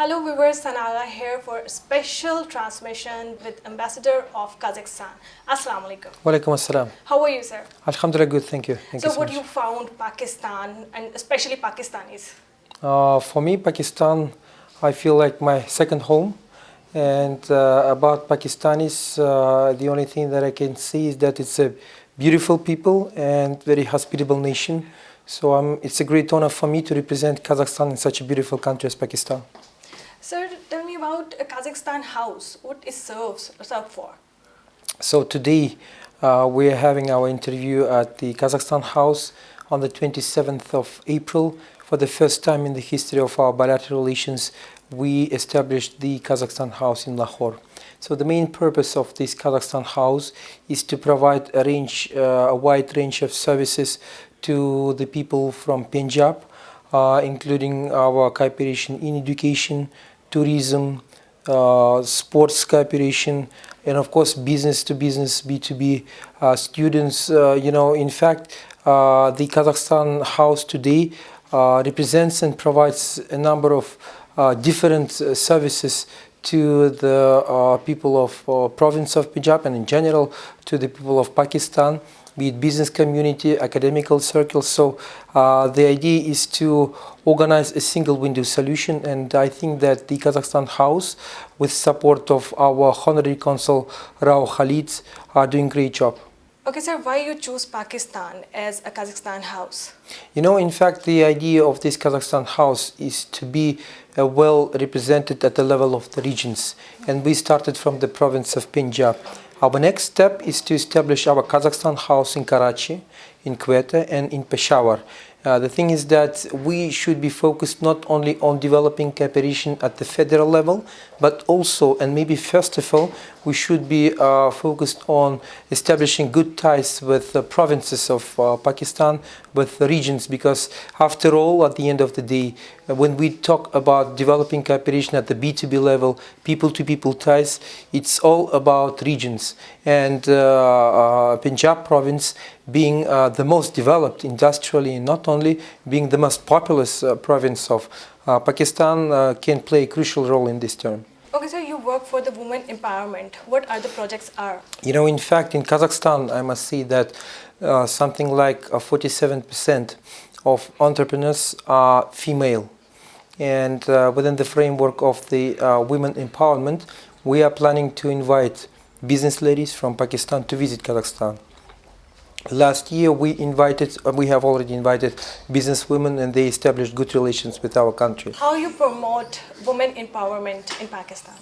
Hello viewers, Agha here for a special transmission with Ambassador of Kazakhstan. Assalamu alaikum. Walaikum assalam. How are you, sir? Alhamdulillah, good, thank you. Thank you So so what much. you found Pakistan and especially Pakistanis? For me, Pakistan, I feel like my second home. And about Pakistanis, the only thing that I can say is that it's a beautiful people and very hospitable nation. So it's a great honor for me to represent Kazakhstan in such a beautiful country as Pakistan. Sir, tell me about a Kazakhstan house. What it served for? So today we are having our interview at the Kazakhstan House on the 27th of April. For the first time in the history of our bilateral relations, we established the Kazakhstan House in Lahore. So the main purpose of this Kazakhstan House is to provide a wide range of services to the people from Punjab, including our cooperation in education, tourism, sports cooperation, and of course business to business, B2B, students. In fact, the Kazakhstan House today represents and provides a number of different services to the people of province of Punjab and in general to the people of Pakistan, be it business community, academical circles. So the idea is to organize a single window solution, and I think that the Kazakhstan House, with support of our Honorary Consul Rao Khalid, are doing a great job. Okay, sir, why you choose Pakistan as a Kazakhstan house? In fact, the idea of this Kazakhstan House is to be well represented at the level of the regions, and we started from the province of Punjab. Our next step is to establish our Kazakhstan House in Karachi, in Quetta, and in Peshawar. The thing is that we should be focused not only on developing cooperation at the federal level, but also, and maybe first of all, we should be focused on establishing good ties with the provinces of Pakistan, with the regions, because after all, at the end of the day, when we talk about developing cooperation at the B2B level, people-to-people ties, it's all about regions. And Punjab province being the most developed industrially, and not only being the most populous province of Pakistan, can play a crucial role in this term. Okay, sir, you work for the women empowerment. What are the projects are? In fact, in Kazakhstan, I must say that something like 47% of entrepreneurs are female. And within the framework of the women empowerment, we are planning to invite business ladies from Pakistan to visit Kazakhstan. Last year, we have already invited businesswomen, and they established good relations with our country. How you promote women empowerment in Pakistan?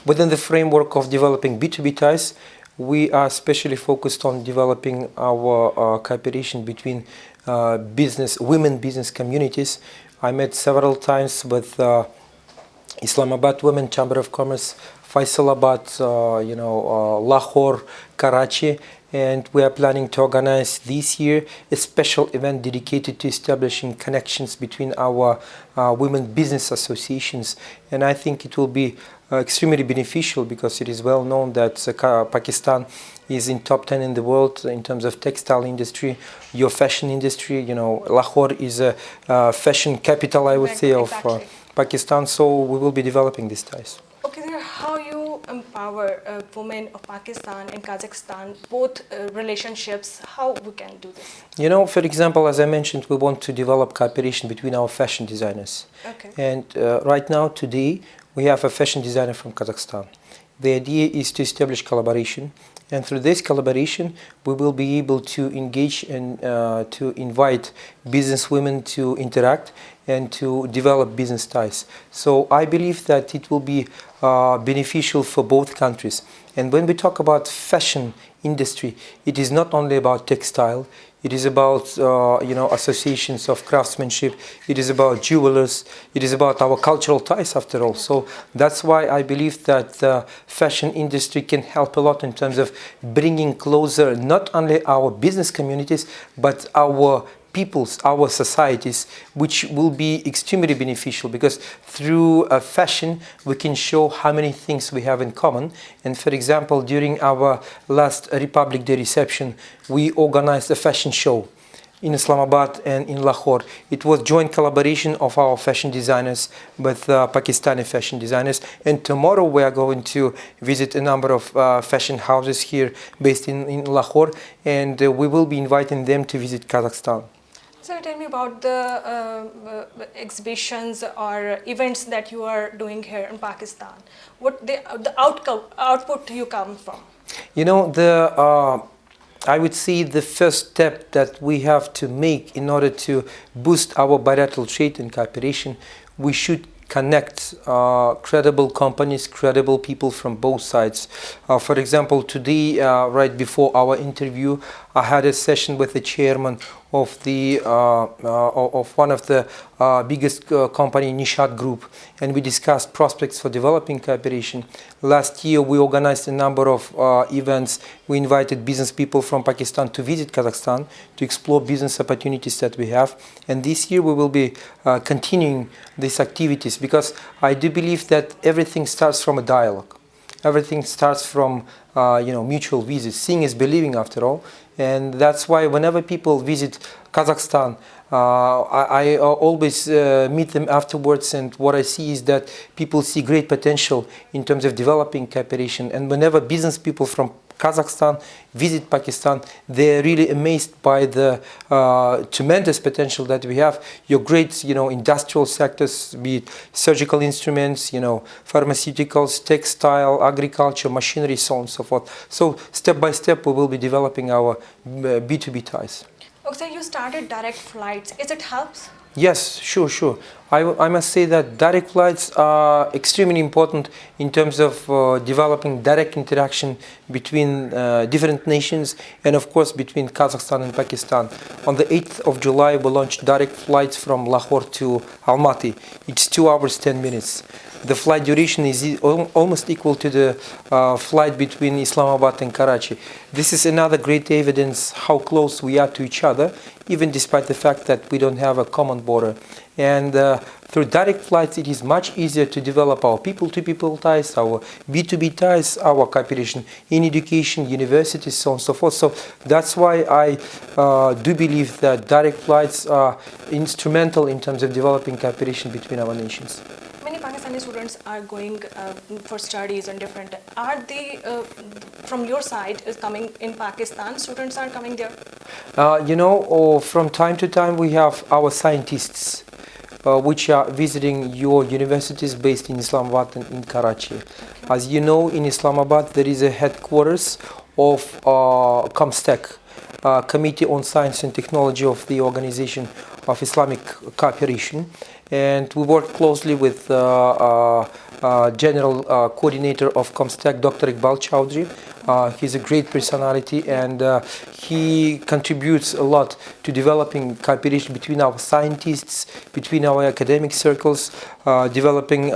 Within the framework of developing B2B ties, we are especially focused on developing our cooperation between women business communities. I met several times with Islamabad Women Chamber of Commerce, Faisalabad, Lahore, Karachi, and we are planning to organize this year a special event dedicated to establishing connections between our women business associations. And I think it will be extremely beneficial, because it is well known that Pakistan is in top 10 in the world in terms of textile industry, your fashion industry. Lahore is a fashion capital, I would say, of Pakistan. So we will be developing these ties. Okay, sir, how you empower women of Pakistan and Kazakhstan, both relationships, how we can do this? For example, as I mentioned, we want to develop cooperation between our fashion designers. Okay. And right now, today, we have a fashion designer from Kazakhstan. The idea is to establish collaboration, and through this collaboration, we will be able to engage and to invite businesswomen to interact and to develop business ties. So I believe that it will be beneficial for both countries. And when we talk about fashion industry, it is not only about textile. It is about associations of craftsmanship. It is about jewelers. It is about our cultural ties, after all. So that's why I believe that the fashion industry can help a lot in terms of bringing closer not only our business communities, but our peoples, our societies, which will be extremely beneficial, because through fashion we can show how many things we have in common. And for example, during our last Republic Day reception, we organized a fashion show in Islamabad and in Lahore. It was joint collaboration of our fashion designers with Pakistani fashion designers. And tomorrow we are going to visit a number of fashion houses here based in Lahore, and we will be inviting them to visit Kazakhstan. So tell me about the exhibitions or events that you are doing here in Pakistan. What the output you come from? You know, I would say the first step that we have to make in order to boost our bilateral trade and cooperation, we should connect credible companies, credible people from both sides. For example, today, right before our interview, I had a session with the chairman of the of one of the biggest company, Nishat Group, and we discussed prospects for developing cooperation. Last year, we organized a number of events. We invited business people from Pakistan to visit Kazakhstan to explore business opportunities that we have. And this year, we will be continuing these activities, because I do believe that everything starts from a dialogue. Everything starts from mutual visits. Seeing is believing, after all. And that's why whenever people visit Kazakhstan, I always meet them afterwards, and what I see is that people see great potential in terms of developing cooperation. And whenever business people from Kazakhstan visit Pakistan, they're really amazed by the tremendous potential that we have. Your great, industrial sectors, be it surgical instruments, pharmaceuticals, textile, agriculture, machinery, so on and so forth. So step by step, we will be developing our B2B ties. Okay, so you started direct flights. Is it helps? Yes, sure. I must say that direct flights are extremely important in terms of developing direct interaction between different nations, and of course between Kazakhstan and Pakistan. On the 8th of July, we launched direct flights from Lahore to Almaty. It's 2 hours 10 minutes. The flight duration is almost equal to the flight between Islamabad and Karachi. This is another great evidence how close we are to each other, even despite the fact that we don't have a common border. And through direct flights, it is much easier to develop our people-to-people ties, our B2B ties, our cooperation in education, universities, so on and so forth. So that's why I do believe that direct flights are instrumental in terms of developing cooperation between our nations. Many Pakistani students are going for studies and different. Are they, from your side, is coming in Pakistan? Students are coming there? From time to time we have our scientists which are visiting your universities based in Islamabad and in Karachi. Okay. As you know, in Islamabad there is a headquarters of COMSTEC, Committee on Science and Technology of the Organization of Islamic Cooperation, and we work closely with General Coordinator of COMSTEC, Dr. Iqbal Chowdhury. He's a great personality, and he contributes a lot to developing cooperation between our scientists, between our academic circles, developing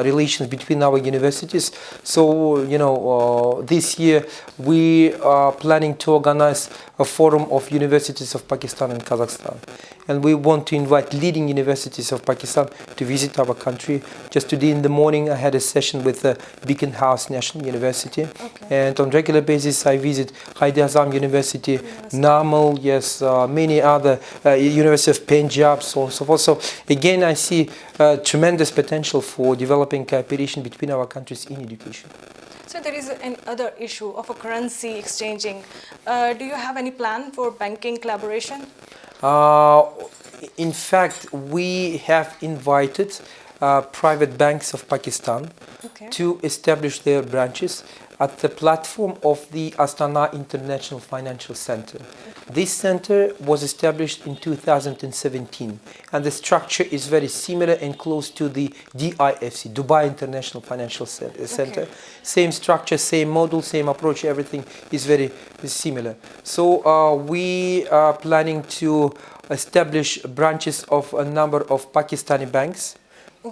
relations between our universities. So, this year we are planning to organize a forum of universities of Pakistan and Kazakhstan. And we want to invite leading universities of Pakistan to visit our country. Just today in the morning, I had a session with Beacon House National University. Okay. And on regular basis, I visit Azam University, Namal, many other, University of Punjab, so on and so forth. So again, I see tremendous potential for developing cooperation between our countries in education. So there is another issue of a currency exchanging. Do you have any plan for banking collaboration? In fact, we have invited private banks of Pakistan to establish their branches at the platform of the Astana International Financial Center. This center was established in 2017, and the structure is very similar and close to the DIFC, Dubai International Financial Center. Same structure, same model, same approach, everything is very similar. So we are planning to establish branches of a number of Pakistani banks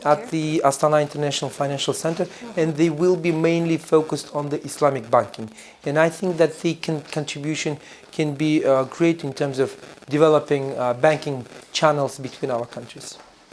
at the Astana International Financial Center, and they will be mainly focused on the Islamic banking. And I think that the contribution can be great in terms of developing banking channels between our countries.